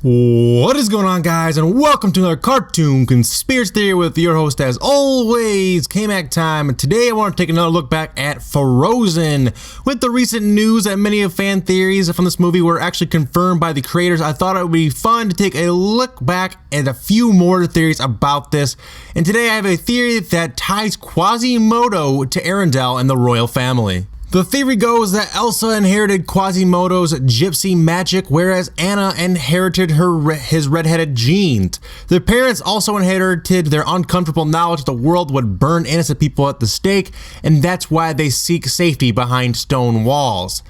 What is going on, guys, and welcome to another Cartoon Conspiracy Theory with your host, as always, K-Mac time. And today I want to take another look back at Frozen. With the recent news that many of fan theories from this movie were actually confirmed by the creators, I thought it would be fun to take a look back at a few more theories about this. And today I have a theory that ties Quasimodo to Arendelle and the royal family. The theory goes that Elsa inherited Quasimodo's gypsy magic, whereas Anna inherited his redheaded genes. Their parents also inherited their uncomfortable knowledge that the world would burn innocent people at the stake, and that's why they seek safety behind stone walls.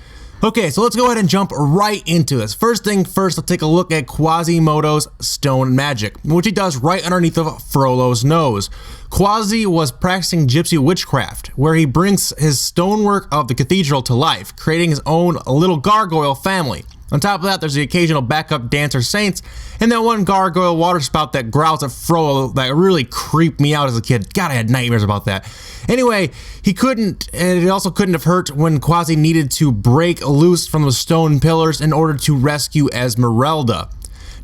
Okay, so let's go ahead and jump right into this. First thing first, let's take a look at Quasimodo's stone magic, which he does right underneath of Frollo's nose. Quasi was practicing gypsy witchcraft, where he brings his stonework of the cathedral to life, creating his own little gargoyle family. On top of that, there's the occasional backup dancer saints, and that one gargoyle water spout that growls at Frollo that really creeped me out as a kid. God, I had nightmares about that. Anyway, it also couldn't have hurt when Quasi needed to break loose from the stone pillars in order to rescue Esmeralda.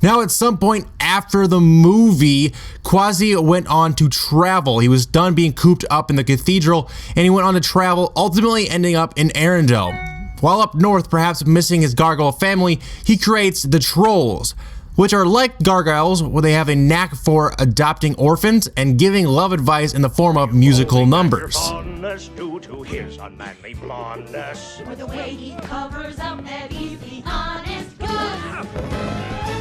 Now, at some point after the movie, Quasi went on to travel. He was done being cooped up in the cathedral, and he went on to travel, ultimately ending up in Arendelle. While up north, perhaps missing his gargoyle family, he creates the trolls, which are like gargoyles, where they have a knack for adopting orphans and giving love advice in the form of musical numbers. Due to his unmanly blondness. With the way he covers up Eddy's the honest good.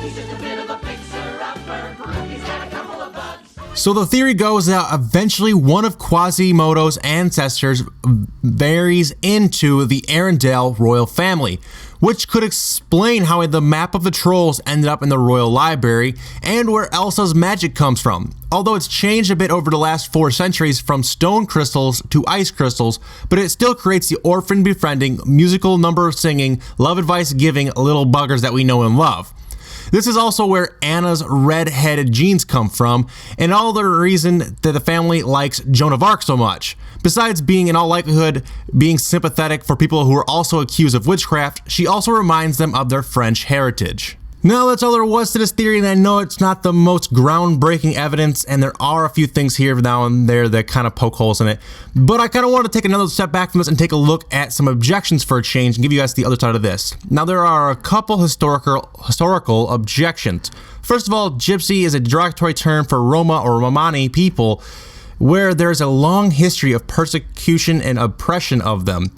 He's just a bit of a fixer-upper. He's got a couple of bugs. So the theory goes that eventually one of Quasimodo's ancestors marries into the Arendelle royal family, which could explain how the map of the trolls ended up in the royal library and where Elsa's magic comes from. Although it's changed a bit over the last 4 centuries from stone crystals to ice crystals, but it still creates the orphan befriending, musical number singing, love advice giving little buggers that we know and love. This is also where Anna's red-headed genes come from, and all the reason that the family likes Joan of Arc so much. Besides being, in all likelihood, being sympathetic for people who are also accused of witchcraft, she also reminds them of their French heritage. Now, that's all there was to this theory, and I know it's not the most groundbreaking evidence, and there are a few things here now and there that kind of poke holes in it, but I kind of want to take another step back from this and take a look at some objections for a change and give you guys the other side of this. Now, there are a couple historical objections. First of all, gypsy is a derogatory term for Roma or Romani people, where there's a long history of persecution and oppression of them,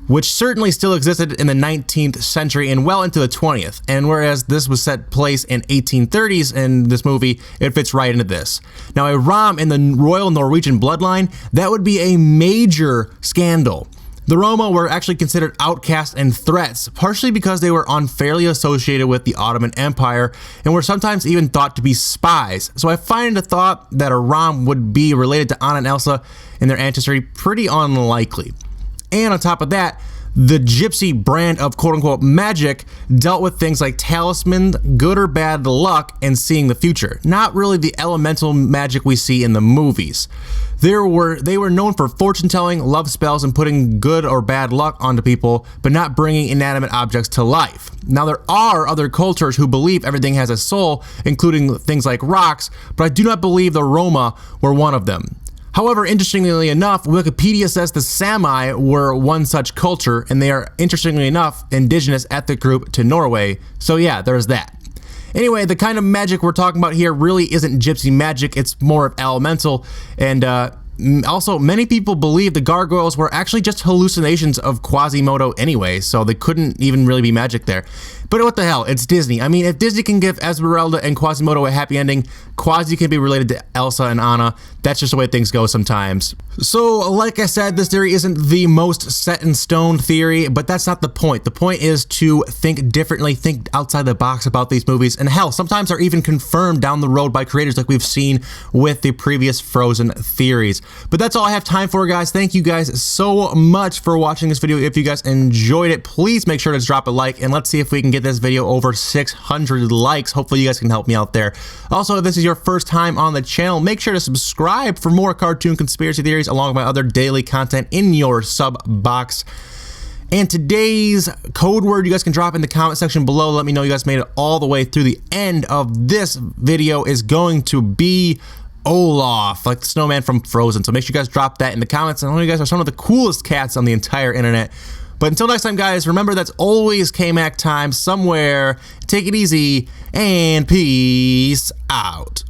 which certainly still existed in the 19th century and well into the 20th. And whereas this was set place in 1830s in this movie, it fits right into this. Now, a Rom in the royal Norwegian bloodline, that would be a major scandal. The Roma were actually considered outcasts and threats, partially because they were unfairly associated with the Ottoman Empire and were sometimes even thought to be spies. So I find the thought that a Rom would be related to Anna and Elsa and their ancestry pretty unlikely. And on top of that, the gypsy brand of quote-unquote magic dealt with things like talisman, good or bad luck, and seeing the future. Not really the elemental magic we see in the movies. They were known for fortune-telling, love spells, and putting good or bad luck onto people, but not bringing inanimate objects to life. Now, there are other cultures who believe everything has a soul, including things like rocks, but I do not believe the Roma were one of them. However, interestingly enough, Wikipedia says the Sami were one such culture, and they are, interestingly enough, indigenous ethnic group to Norway. So yeah, there's that. Anyway, the kind of magic we're talking about here really isn't gypsy magic, it's more of elemental, and also many people believe the gargoyles were actually just hallucinations of Quasimodo anyway, so they couldn't even really be magic there. But what the hell, it's Disney. I mean, if Disney can give Esmeralda and Quasimodo a happy ending, Quasi can be related to Elsa and Anna. That's just the way things go sometimes. So, like I said, this theory isn't the most set in stone theory, but that's not the point. The point is to think differently, think outside the box about these movies, and hell, sometimes they're even confirmed down the road by creators like we've seen with the previous Frozen theories. But that's all I have time for, guys. Thank you guys so much for watching this video. If you guys enjoyed it, please make sure to drop a like, and let's see if we can get this video over 600 likes. Hopefully you guys can help me out there. Also, if this is your first time on the channel, make sure to subscribe for more cartoon conspiracy theories along with my other daily content in your sub box. And today's code word you guys can drop in the comment section below. Let me know you guys made it all the way through the end of this video is going to be Olaf, like the snowman from Frozen. So make sure you guys drop that in the comments. I know you guys are some of the coolest cats on the entire internet. But until next time, guys, remember that's always K-Mac time somewhere. Take it easy and peace out.